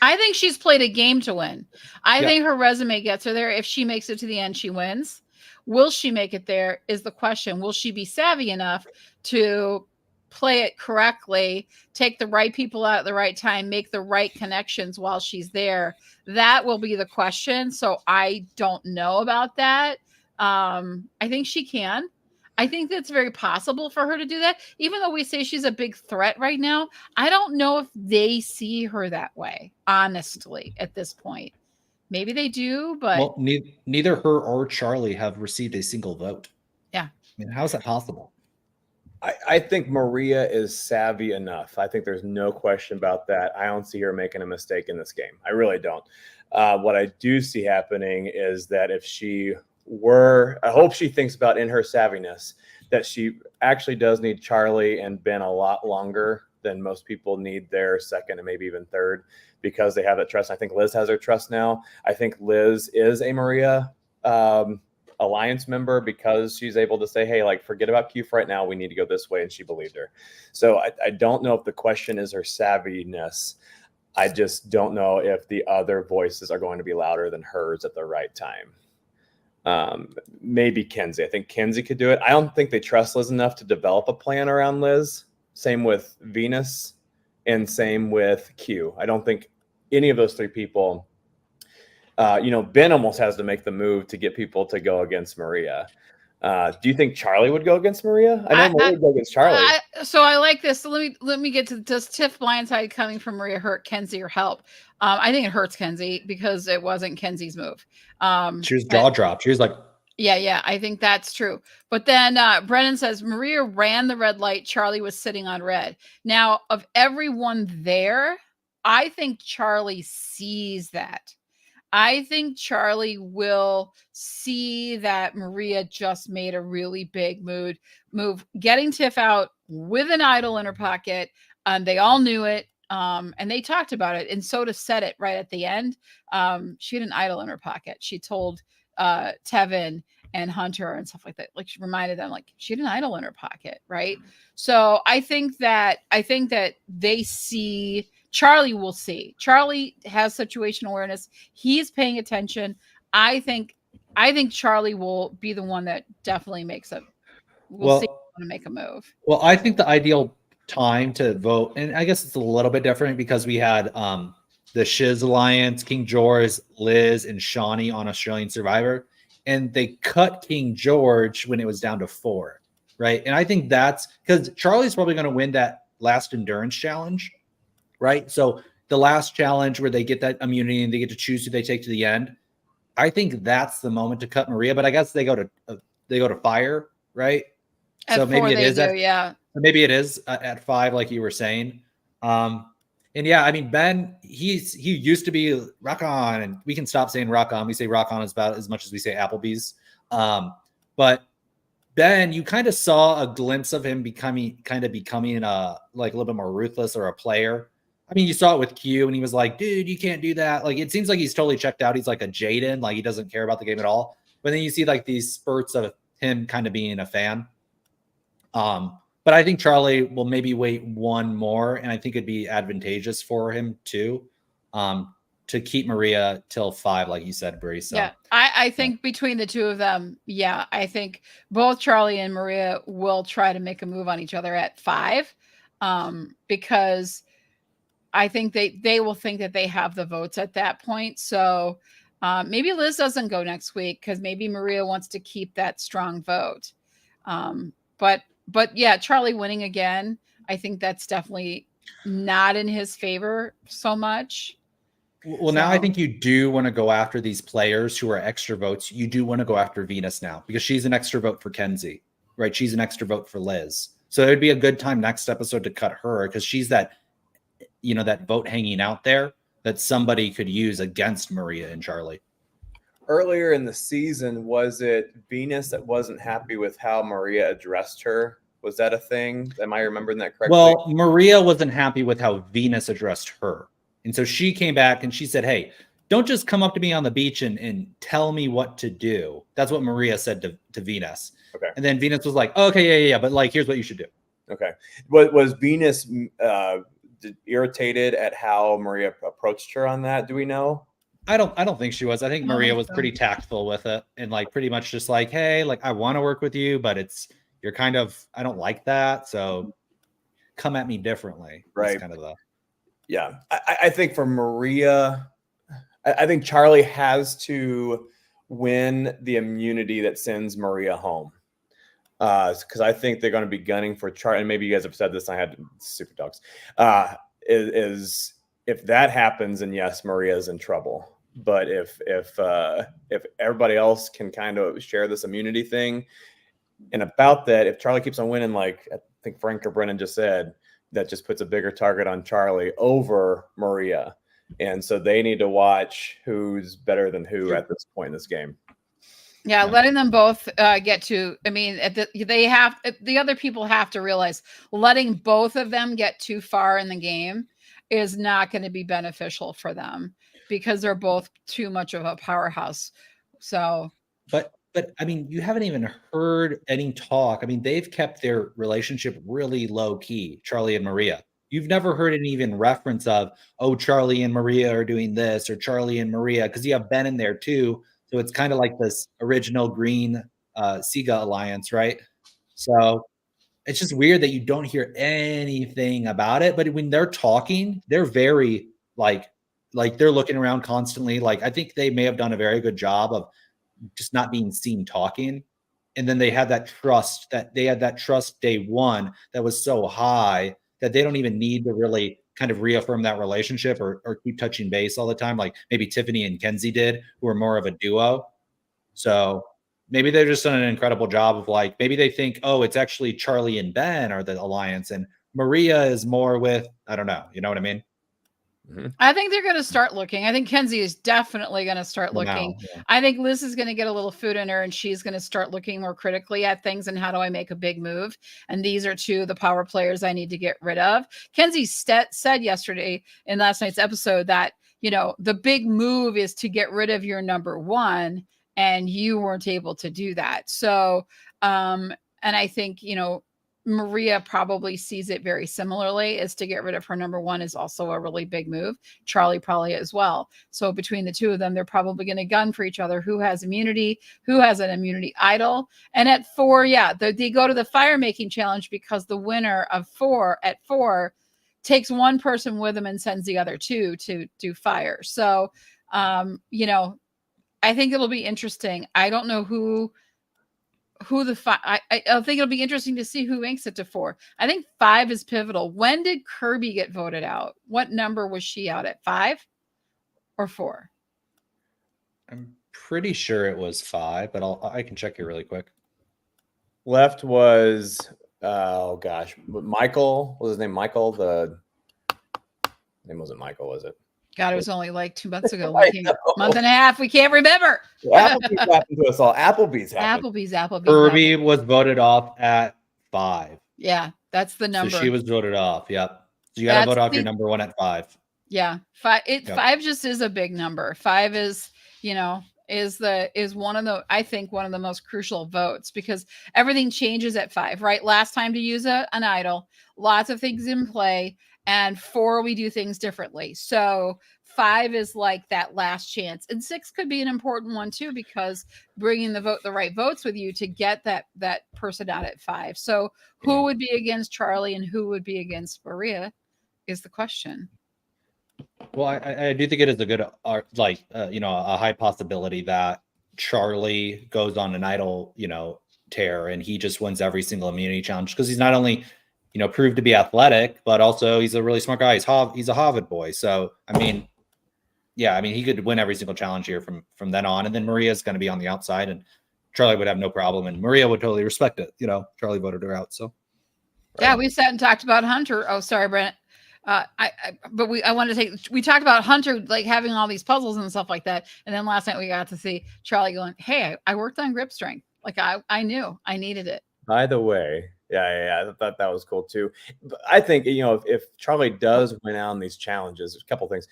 I think she's played a game to win. I think her resume gets her there. If she makes it to the end, she wins. Will she make it there is the question. Will she be savvy enough to play it correctly, take the right people out at the right time, make the right connections while she's there, that will be the question. So I don't know about that. I think she can. I think that's very possible for her to do that. Even though we say she's a big threat right now, I don't know if they see her that way, honestly, at this point. Maybe they do, but Well, neither her or Charlie have received a single vote. yeah. I mean, how is that possible? I think Maria is savvy enough. I think there's no question about that. I don't see her making a mistake in this game. I really don't. What I do see happening is that if she were, I hope she thinks about in her savviness that she actually does need Charlie and Ben a lot longer than most people need their second and maybe even third, because they have that trust. I think Liz has her trust now. I think Liz is a Maria alliance member because she's able to say, hey, like, forget about Q for right now. We need to go this way. And she believed her. So I don't know if the question is her savviness. I just don't know if the other voices are going to be louder than hers at the right time. Maybe Kenzie. I think Kenzie could do it. I don't think they trust Liz enough to develop a plan around Liz. Same with Venus and same with Q. I don't think any of those three people, Ben almost has to make the move to get people to go against Maria. Do you think Charlie would go against Maria? I know Maria would go against Charlie. So I like this. So let me get to, does Tiff blindside coming from Maria hurt Kenzie or help? I think it hurts Kenzie because it wasn't Kenzie's move. She was jaw dropped. She was like, yeah, I think that's true. But then Brennan says Maria ran the red light. Charlie was sitting on red. Now, of everyone there, I think Charlie sees that. I think Charlie will see that Maria just made a really big move, getting Tiff out with an idol in her pocket. They all knew it. And they talked about it. And Soda said it right at the end. She had an idol in her pocket. She told Tevin and Hunter and stuff like that. Like, she reminded them, like, she had an idol in her pocket, right? So I think that they see, Charlie will see. Charlie has situation awareness. He's paying attention. I think Charlie will be the one that definitely makes a. We'll see to make a move. Well, I think the ideal time to vote, and I guess it's a little bit different because we had the Shiz Alliance, King George, Liz, and Shawnee on Australian Survivor, and they cut King George when it was down to 4, right? And I think that's because Charlie's probably going to win that last endurance challenge, right? So the last challenge where they get that immunity and they get to choose who they take to the end. I think that's the moment to cut Maria, but I guess they go to fire, right? At so maybe it is maybe it is at 5, like you were saying. And yeah, I mean, Ben, he used to be rock on, and we can stop saying rock on. We say rock on about as much as we say Applebee's. But Ben, you kind of saw a glimpse of him becoming a little bit more ruthless or a player. I mean, you saw it with Q, and he was like, dude, you can't do that. Like, it seems like he's totally checked out. He's like a Jaden, like he doesn't care about the game at all. But then you see like these spurts of him kind of being a fan. But I think Charlie will maybe wait one more, and I think it'd be advantageous for him too, to keep Maria till 5, like you said, Bree. So, yeah, I think between the two of them, yeah, I think both Charlie and Maria will try to make a move on each other at 5, because I think they will think that they have the votes at that point. So maybe Liz doesn't go next week because maybe Maria wants to keep that strong vote. But yeah, Charlie winning again, I think that's definitely not in his favor so much. Well, now I think you do want to go after these players who are extra votes. You do want to go after Venus now because she's an extra vote for Kenzie, right? She's an extra vote for Liz. So it would be a good time next episode to cut her because she's that, that vote hanging out there that somebody could use against Maria and Charlie. Earlier in the season, was it Venus that wasn't happy with how Maria addressed her? Was that a thing? Am I remembering that correctly? Well, Maria wasn't happy with how Venus addressed her. And so she came back and she said, hey, don't just come up to me on the beach and tell me what to do. That's what Maria said to Venus. Okay. And then Venus was like, okay, yeah. But like, here's what you should do. Okay. Was Venus irritated at how Maria approached her on that? Do we know? I don't think she was. I think Maria was pretty tactful with it and like pretty much just like, hey, like I want to work with you, but you're kind of, I don't like that. So come at me differently. Right. It's kind of the Yeah. I think for Maria, I think Charlie has to win the immunity that sends Maria home. Because I think they're going to be gunning for Charlie. And maybe you guys have said this. I had super dogs. Is if that happens, and yes, Maria's in trouble. But if everybody else can kind of share this immunity thing, and about that, if Charlie keeps on winning, like I think Frank or Brennan just said, that just puts a bigger target on Charlie over Maria. And so they need to watch who's better than who at this point in this game. Yeah, letting them both get to. I mean, the other people have to realize letting both of them get too far in the game is not going to be beneficial for them because they're both too much of a powerhouse. So, but I mean, you haven't even heard any talk. I mean, they've kept their relationship really low key, Charlie and Maria. You've never heard any even reference of, oh, Charlie and Maria are doing this, or Charlie and Maria, because you have Ben in there too. So it's kind of like this original Green Sega alliance, right? So it's just weird that you don't hear anything about it. But when they're talking, they're very like they're looking around constantly. Like I think they may have done a very good job of just not being seen talking. And then they had that trust day one that was so high that they don't even need to really kind of reaffirm that relationship or keep touching base all the time, like maybe Tiffany and Kenzie did, who are more of a duo. So maybe they've just done an incredible job of like, maybe they think, oh, it's actually Charlie and Ben are the alliance and Maria is more with, I don't know. You know what I mean? I think they're going to start looking. I think Kenzie is definitely going to start looking. Yeah. I think Liz is going to get a little food in her and she's going to start looking more critically at things and how do I make a big move? And these are two of the power players I need to get rid of. Kenzie said yesterday in last night's episode that, you know, the big move is to get rid of your number one and you weren't able to do that. So, and I think, you know, Maria probably sees it very similarly, is to get rid of her number one is also a really big move. Charlie probably as well. So between the two of them, they're probably going to gun for each other. Who has immunity? Who has an immunity idol? And at 4, yeah, they go to the fire making challenge because the winner of 4 at 4 takes one person with them and sends the other two to do fire. So, you know, I think it'll be interesting. I don't know who I think it'll be interesting to see who makes it to 4. I think 5 is pivotal. When did Kirby get voted out? What number was she out at? 5 or 4? I'm pretty sure it was 5, but I can check here really quick. Left was oh gosh, Michael, what was his name? Michael. The name wasn't Michael, was it? God, it was only like 2 months ago. Month and a half. We can't remember. Applebee's happened to us all. Applebee's. Kirby was voted off at 5. Yeah, that's the number. So she was voted off. Yep. So you got to vote off your number one at 5. Yeah, 5. 5 just is a big number. 5 is, you know, is one of the, I think, one of the most crucial votes because everything changes at 5, right? Last time to use an idol, lots of things in play. And 4, we do things differently. So 5 is like that last chance. And 6 could be an important one too, because bringing the right votes with you to get that person out at 5. So who would be against Charlie and who would be against Maria is the question. Well, I do think it is a good, you know, a high possibility that Charlie goes on an idol, you know, tear and he just wins every single immunity challenge because he's not only, you know, proved to be athletic, but also he's a really smart guy. He's a Harvard boy. So, I mean, yeah, I mean, he could win every single challenge here from then on. And then Maria's going to be on the outside and Charlie would have no problem. And Maria would totally respect it. You know, Charlie voted her out. So, yeah, we sat and talked about Hunter. Oh, sorry, Brent. We talked about Hunter, like having all these puzzles and stuff like that. And then last night we got to see Charlie going, hey, I worked on grip strength. Like I knew I needed it. By the way, yeah, I thought that was cool too. But I think, you know, if Charlie does win out on these challenges, there's a couple things.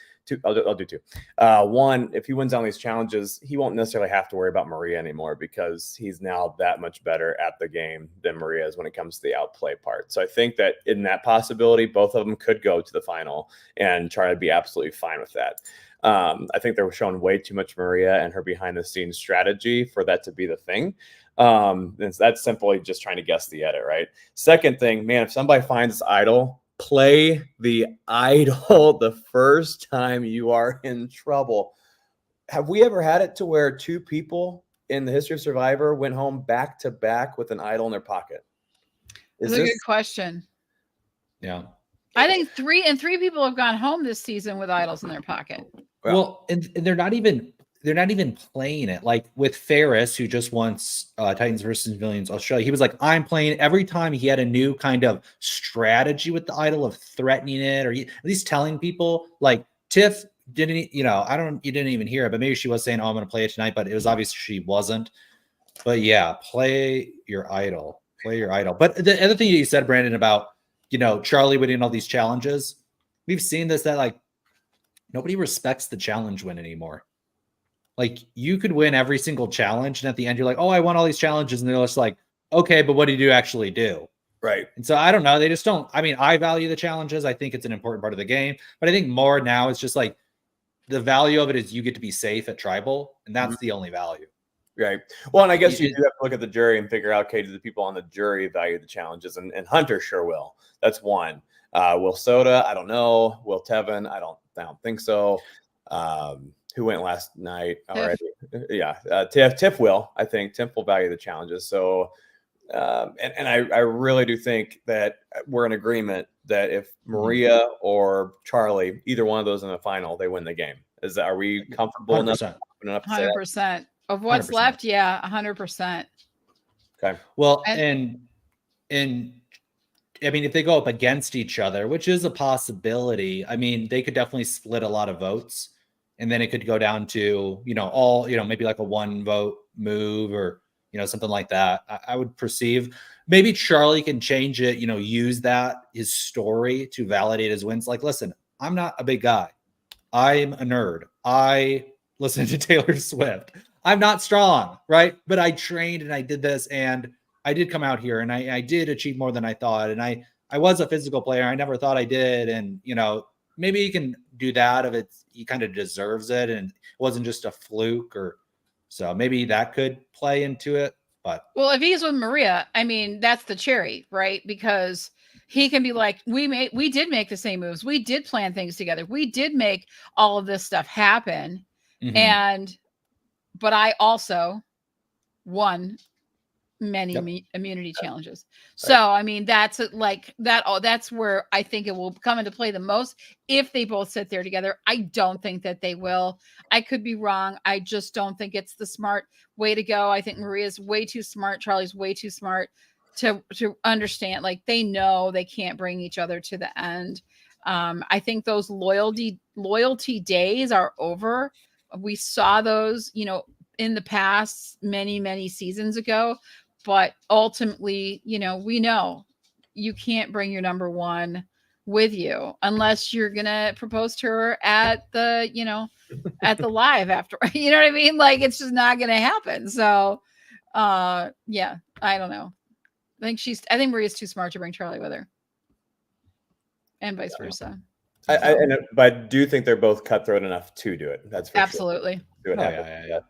I'll do 2. One, if he wins on these challenges, he won't necessarily have to worry about Maria anymore because he's now that much better at the game than Maria is when it comes to the outplay part. So I think that in that possibility, both of them could go to the final and Charlie would be absolutely fine with that. I think they were showing way too much Maria and her behind the scenes strategy for that to be the thing. That's simply just trying to guess the edit, right? Second thing, man, if somebody finds this idol, play the idol the first time you are in trouble. Have we ever had it to where two people in the history of Survivor went home back to back with an idol in their pocket? That's a good question. Yeah. I think three people have gone home this season with idols in their pocket. Well, and they're not even playing it. Like with Ferris, who just wants Titans versus Millions Australia, he was like, I'm playing every time he had a new kind of strategy with the idol of threatening it, or at least telling people. Like Tiff didn't, you didn't even hear it, but maybe she was saying, oh, I'm going to play it tonight, but it was obvious she wasn't. But yeah, play your idol. But the other thing you said, Brandon, about, Charlie winning all these challenges, we've seen this, that like nobody respects the challenge win anymore. Like you could win every single challenge, and at the end you're like, oh, I won all these challenges, and they're just like, okay, but what did you actually do? Right. And so I don't know. They just don't. I mean, I value the challenges. I think it's an important part of the game, but I think more now it's just like the value of it is you get to be safe at tribal, and that's the only value. Right. Well, and I guess you do have to look at the jury and figure out, okay, do the people on the jury value the challenges? And Hunter sure will. That's one. Will Soda, I don't know. Will Tevin, I don't think so. Who went last night already? Yeah, Tiff will. I think Tiff will value the challenges. So, and I really do think that we're in agreement that if Maria or Charlie, either one of those in the final, they win the game. Are we comfortable 100%. enough to say that? 100% of what's 100%. left? Yeah, 100%. Okay. Well, and I mean, if they go up against each other, which is a possibility, I mean, they could definitely split a lot of votes, and then it could go down to, maybe like a 1 vote move or, something like that. I would perceive maybe Charlie can change it, use his story to validate his wins. Like, listen, I'm not a big guy. I'm a nerd. I listen to Taylor Swift. I'm not strong, right? But I trained and I did this, and I did come out here, and I did achieve more than I thought. And I was a physical player. I never thought I did. And, maybe he can do that if he kind of deserves it and it wasn't just a fluke, or so maybe that could play into it. But well, if he's with Maria, I mean, that's the cherry, right? Because he can be like, we did make the same moves. We did plan things together. We did make all of this stuff happen. But I also won many immunity challenges. So, I mean, that's like that. That's where I think it will come into play the most if they both sit there together. I don't think that they will. I could be wrong. I just don't think it's the smart way to go. I think Maria's way too smart. Charlie's way too smart to understand. Like, they know they can't bring each other to the end. I think those loyalty days are over. We saw those, in the past many seasons ago. But ultimately, we know you can't bring your number one with you unless you're going to propose to her at the, at the live after, you know what I mean? Like, it's just not going to happen. So, yeah, I don't know. I think Maria's too smart to bring Charlie with her, and vice versa. But I do think they're both cutthroat enough to do it. That's for absolutely. Sure. Do it happen.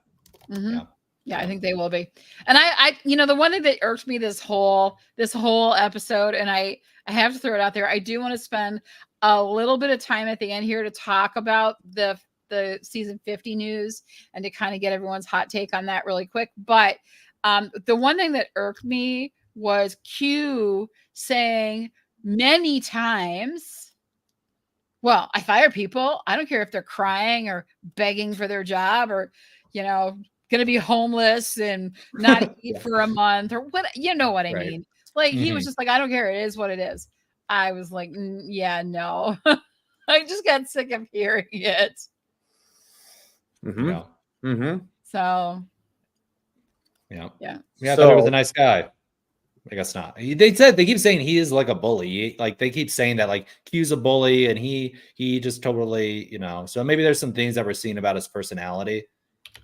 Yeah. Yeah, I think they will be. And I the one thing that irked me this whole episode, and I have to throw it out there, I do want to spend a little bit of time at the end here to talk about the season 50 news and to kind of get everyone's hot take on that really quick. But the one thing that irked me was Q saying many times, well, I fire people. I don't care if they're crying or begging for their job or, going to be homeless and not eat for a month or what, what I mean? Like, he was just like, I don't care. It is what it is. I was like, yeah, no. I just got sick of hearing it. So, yeah. I thought he was a nice guy. I guess not. They keep saying he is like a bully. Like, they keep saying that, like, Q's a bully, and he just totally, so maybe there's some things that we're seeing about his personality.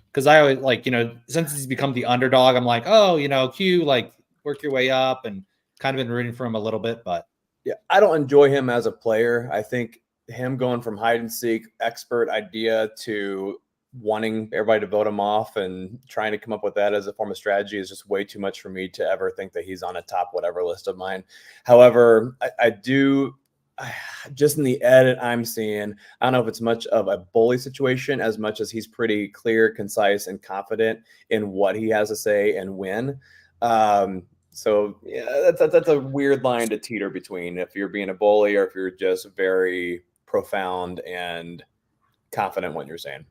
Because I always, like, since he's become the underdog, I'm like, oh, Q, like, work your way up, and kind of been rooting for him a little bit. But yeah, I don't enjoy him as a player. I think him going from hide and seek expert idea to wanting everybody to vote him off and trying to come up with that as a form of strategy is just way too much for me to ever think that he's on a top whatever list of mine. However, I do just in the edit I'm seeing, I don't know if it's much of a bully situation as much as he's pretty clear, concise, and confident in what he has to say and when. So yeah, that's a weird line to teeter between if you're being a bully or if you're just very profound and confident in what you're saying.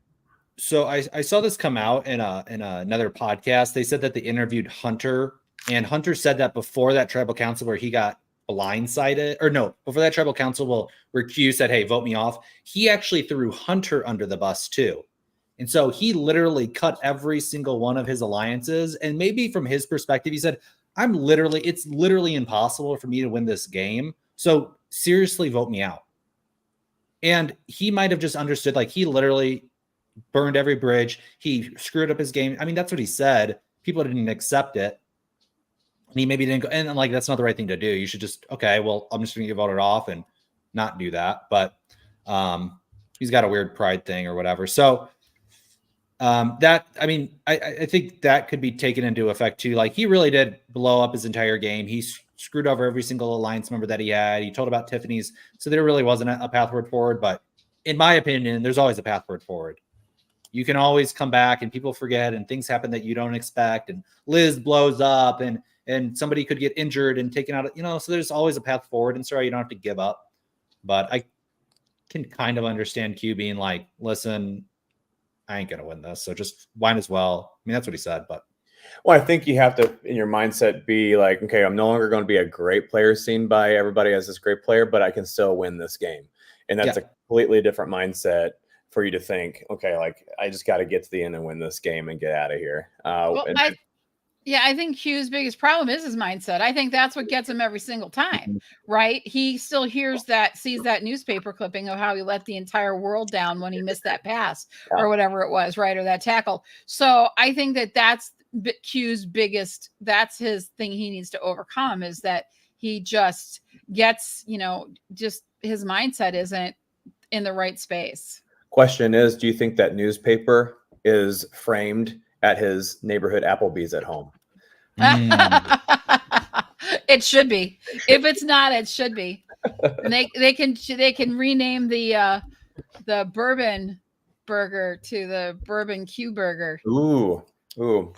So I saw this come out in another podcast. They said that they interviewed Hunter, and Hunter said that before that tribal council where he got blindsided, or no, before that tribal council where Q said, "Hey, vote me off," he actually threw Hunter under the bus too. And so he literally cut every single one of his alliances. And maybe from his perspective, he said, it's literally impossible for me to win this game. So seriously, vote me out. And he might have just understood, like, he literally burned every bridge. He screwed up his game. I mean, that's what he said. People didn't accept it. And he maybe didn't go, and like, that's not the right thing to do. You should just, okay, well, I'm just going to get voted off and not do that. But he's got a weird pride thing or whatever. So I think that could be taken into effect too. Like, he really did blow up his entire game. He screwed over every single alliance member that he had. He told about Tiffany's. So there really wasn't a path forward. But in my opinion, there's always a path forward. You can always come back and people forget and things happen that you don't expect. And Liz blows up and somebody could get injured and taken out, so there's always a path forward. And sorry, you don't have to give up. But I can kind of understand Q being like, listen, I ain't going to win this. So just might as well. I mean, that's what he said, but. Well, I think you have to, in your mindset, be like, okay, I'm no longer going to be a great player seen by everybody as this great player, but I can still win this game. And that's a completely different mindset for you to think, okay, like, I just got to get to the end and win this game and get out of here. I think Q's biggest problem is his mindset. I think that's what gets him every single time, right? He still sees that newspaper clipping of how he let the entire world down when he missed that pass or whatever it was, right? Or that tackle. So I think that's Q's that's his thing he needs to overcome, is that he just gets, just his mindset isn't in the right space. Question is, do you think that newspaper is framed at his neighborhood Applebee's at home? It should be. If it's not, it should be. And they can rename the bourbon burger to the bourbon Q burger. Ooh. So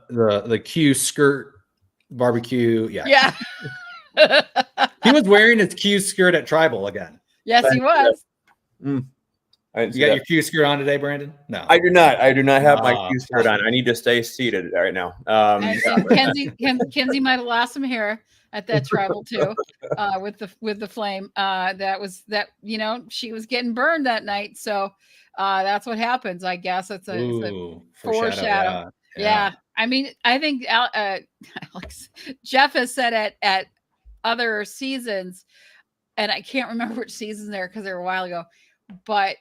the Q skirt barbecue. Yeah. He was wearing his Q skirt at Tribal again. Yes, he was. You got your Q skirt on today, Brandon? No, I do not. I do not have my Q skirt on. I need to stay seated right now. Kenzie might have lost some hair at that Tribal too, with the flame. She was getting burned that night. So that's what happens. I guess it's a foreshadow. Yeah. I mean, I think Alex Jeff has said at other seasons, and I can't remember which season there because they were a while ago, but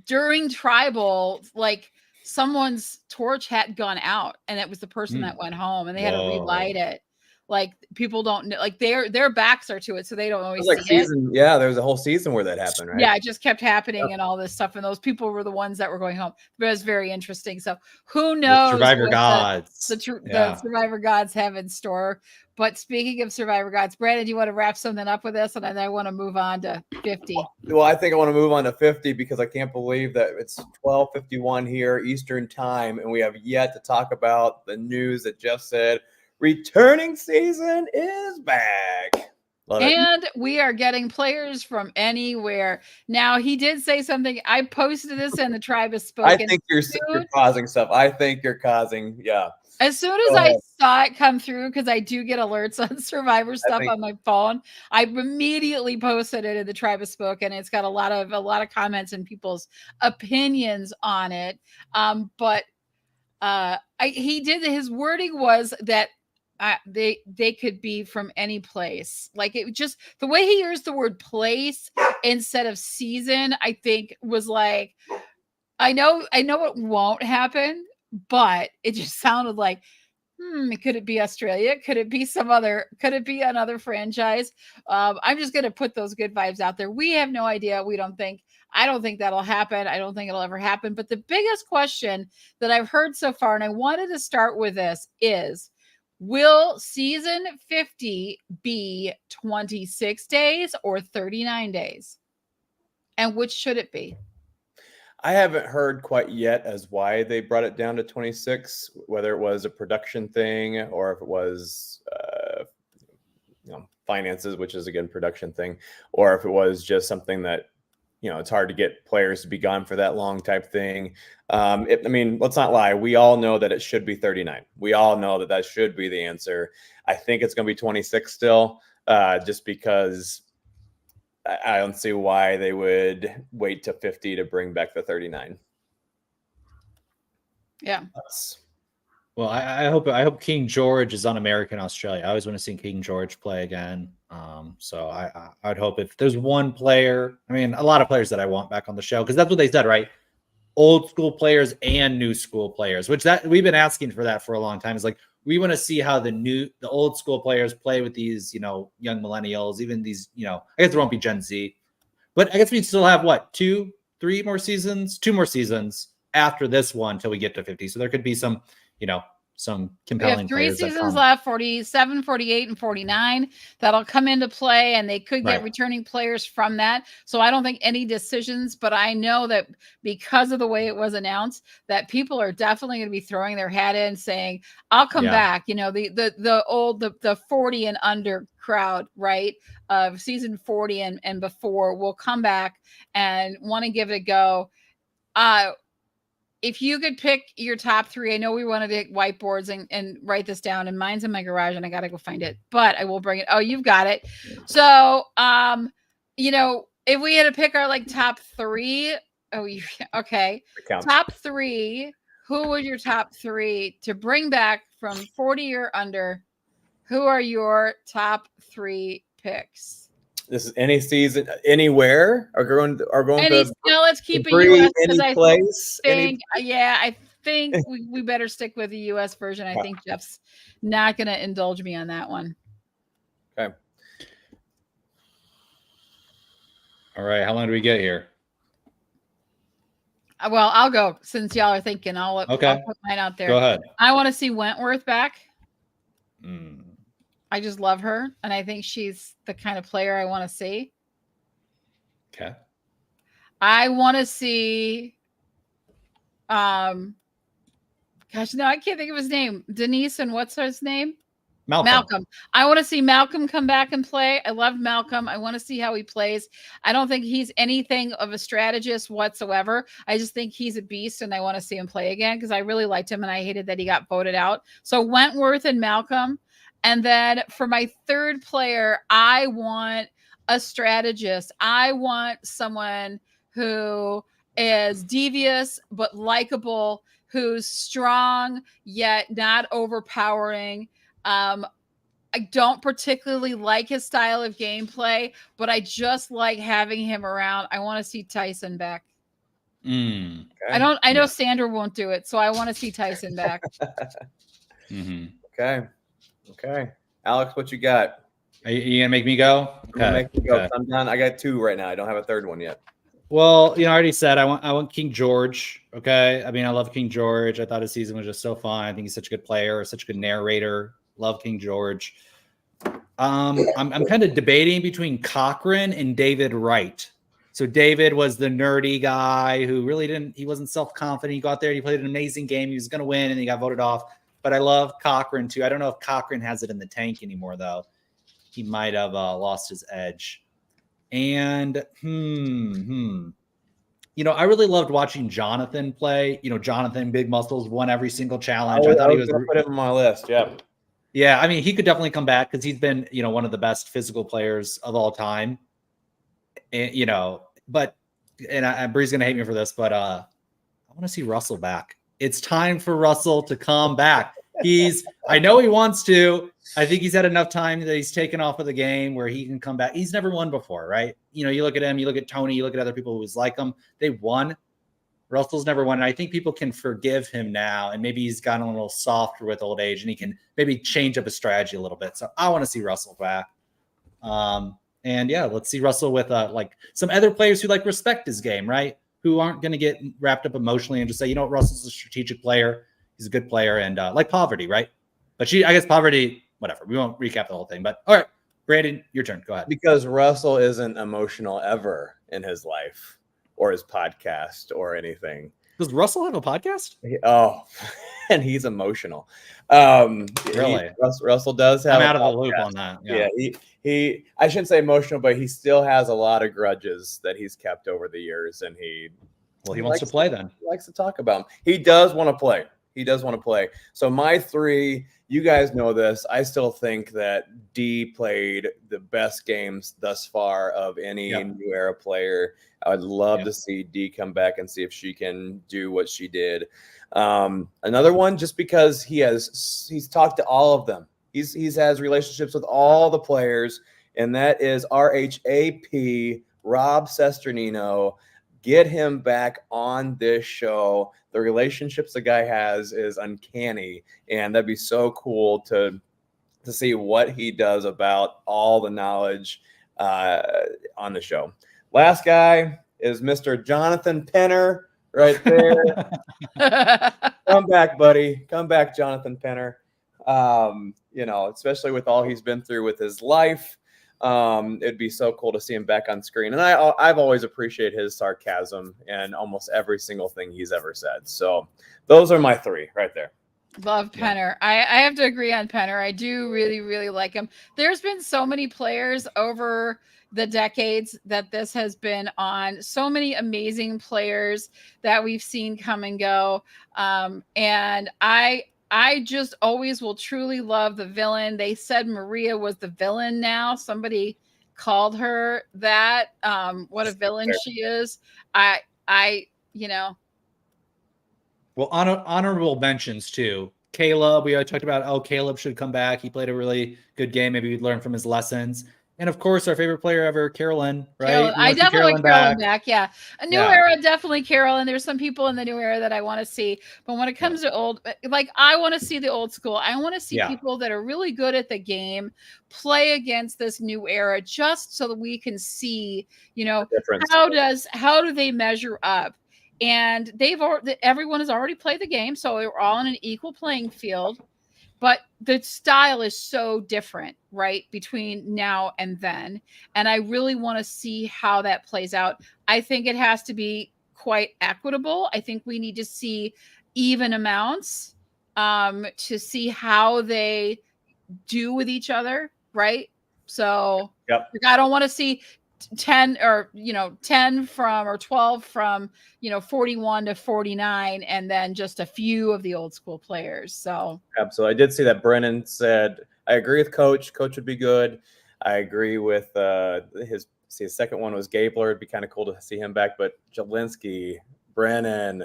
during Tribal, like, someone's torch had gone out and it was the person that went home and they had to relight it. Like, people don't know, like, their backs are to it, so they don't always see it. Yeah, there was a whole season where that happened, right? Yeah, it just kept happening and all this stuff. And those people were the ones that were going home. But it was very interesting. So who knows? The Survivor Gods. The Survivor Gods have in store. But speaking of Survivor Gods, Brandon, do you want to wrap something up with this? And then I want to move on to 50. Well, I think I want to move on to 50 because I can't believe that it's 12:51 here Eastern time, and we have yet to talk about the news that Jeff said. Returning season is back. And we are getting players from anywhere. Now, he did say something. I posted this in the Tribe Has Spoken. I think you're causing stuff. I think you're causing, As soon as I saw it come through, because I do get alerts on Survivor stuff on my phone, I immediately posted it in the Tribe Has Spoken. It's got a lot of comments and people's opinions on it. His wording was that they could be from any place. Like, it just the way he used the word place instead of season, I think was like, I know it won't happen, but it just sounded like Could it be Australia? Could it be could it be another franchise? I'm just going to put those good vibes out there. We have no idea. I don't think that'll happen. I don't think it'll ever happen. But the biggest question that I've heard so far, and I wanted to start with this, is will season 50 be 26 days or 39 days? And which should it be? I haven't heard quite yet as why they brought it down to 26, whether it was a production thing or if it was finances, which is again production thing, or if it was just something that it's hard to get players to be gone for that long type thing. I mean, let's not lie. We all know that it should be 39. We all know that should be the answer. I think it's going to be 26 still, just because I don't see why they would wait to 50 to bring back the 39. Yeah. Well, I hope King George is un-American Australia. I always want to see King George play again. So I'd hope if there's one player, I mean, a lot of players that I want back on the show, because that's what they said, right? Old school players and new school players, which that we've been asking for that for a long time. It's like, we want to see how the old school players play with these, young millennials, even these, I guess there won't be Gen Z, but I guess we'd still have two more seasons after this one till we get to 50. So there could be some compelling. We have 3 seasons left, 47, 48, and 49 that'll come into play, and they could get returning players from that. So I don't think any decisions, but I know that because of the way it was announced, that people are definitely going to be throwing their hat in saying, I'll come back. The 40 and under crowd, right, of season 40 and before will come back and want to give it a go. If you could pick your top 3, I know we wanted to whiteboards and write this down, and mine's in my garage and I got to go find it, but I will bring it. Oh, you've got it. So, if we had to pick our top 3, okay. Top 3, who would your top 3 to bring back from 40 or under? Who are your top 3 picks? This is any season, anywhere, or going to let's keep it US, because I place. I think we better stick with the US version. I think Jeff's not going to indulge me on that one. Okay. All right. How long do we get here? Well, I'll go since y'all are thinking. I'll put mine out there. Go ahead. I want to see Wentworth back. I just love her, and I think she's the kind of player I want to see. Okay. I want to see gosh, no, I can't think of his name. Denise, and what's his name? Malcolm. I want to see Malcolm come back and play. I love Malcolm. I want to see how he plays. I don't think he's anything of a strategist whatsoever. I just think he's a beast, and I want to see him play again because I really liked him, and I hated that he got voted out. So Wentworth and Malcolm. And then for my 3rd player, I want a strategist. I want someone who is devious but likable, who's strong yet not overpowering. I don't particularly like his style of gameplay, but I just like having him around. I want to see Tyson back. Okay. I know Sandra won't do it, so I want to see Tyson back. Okay. Alex, what you got? Are you going to make me go? Okay. Make me go. I'm done. I got 2 right now. I don't have a 3rd one yet. Well, I already said I want King George. Okay. I mean, I love King George. I thought his season was just so fun. I think he's such a good player, such a good narrator. Love King George. I'm kind of debating between Cochran and David Wright. So David was the nerdy guy who really he wasn't self-confident. He got there and he played an amazing game. He was going to win and he got voted off. But I love Cochran too. I don't know if Cochran has it in the tank anymore, though. He might have lost his edge. And I really loved watching Jonathan play. Jonathan, big muscles, won every single challenge. I thought he was going to put him on my list. Yeah. I mean, he could definitely come back because he's been, one of the best physical players of all time. And, Bree's going to hate me for this, but I want to see Russell back. It's time for Russell to come back. I know he wants to. I think he's had enough time that he's taken off of the game where he can come back. He's never won before, right? You look at him, you look at Tony, you look at other people who was like him. They won. Russell's never won. And I think people can forgive him now. And maybe he's gotten a little softer with old age and he can maybe change up his strategy a little bit. So I want to see Russell back. And yeah, let's see Russell with like some other players who like respect his game, right? Who aren't going to get wrapped up emotionally and just say, you know what, Russell's a strategic player. He's a good player. And like Poverty, right? But I guess Poverty, whatever. We won't recap the whole thing. But all right, Brandon, your turn. Go ahead. Because Russell isn't emotional ever in his life or his podcast or anything. Does Russell have a podcast? Oh, and he's emotional. Really? Russell does have. I'm out of the loop on that. Yeah, he. I shouldn't say emotional, but he still has a lot of grudges that he's kept over the years, and he wants to play. Then he likes to talk about them. He does want to play. He does want to play. So my 3, you guys know this. I still think that D played the best games thus far of any New Era player. I would love to see D come back and see if she can do what she did. Another one, just because he's talked to all of them. He's has relationships with all the players, and that is RHAP, Rob Sesternino. Get him back on this show. The relationships the guy has is uncanny, and that'd be so cool to see what he does about all the knowledge on the show. Last guy is Mr. Jonathan Penner right there. Come back, buddy. Come back, Jonathan Penner. Especially with all he's been through with his life. It'd be so cool to see him back on screen. And I've always appreciated his sarcasm and almost every single thing he's ever said. So those are my 3 right there. Love Penner. I have to agree on Penner. I do really, really like him. There's been so many players over the decades that this has been on. So many amazing players that we've seen come and go. And I just always will truly love the villain. They said Maria was the villain now. Somebody called her that. What a villain she is. Well, honorable mentions too. Caleb, we already talked about, Caleb should come back. He played a really good game. Maybe we'd learn from his lessons. And of course, our favorite player ever, Carolyn, right? I definitely want Carolyn back. Yeah. A new era, definitely Carolyn. There's some people in the new era that I want to see. But when it comes to old, like I want to see the old school. I want to see people that are really good at the game play against this new era just so that we can see, how do they measure up? And everyone has already played the game. So we're all on an equal playing field. But the style is so different, right, between now and then. And I really want to see how that plays out. I think it has to be quite equitable. I think we need to see even amounts to see how they do with each other, right? So I don't want to see 10 or 10 from or 12 from 41 to 49 and then just a few of the old school players. So absolutely. I did see that Brennan said I agree with coach would be good. I agree with his second one was Gabler. It'd be kind of cool to see him back, but Jelinski, Brennan,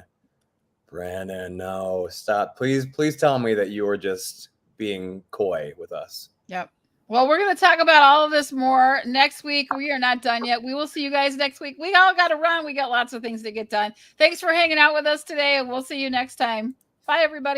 no, stop, please tell me that you were just being coy with us. Yep. Well, we're going to talk about all of this more next week. We are not done yet. We will see you guys next week. We all got to run. We got lots of things to get done. Thanks for hanging out with us today, and we'll see you next time. Bye, everybody.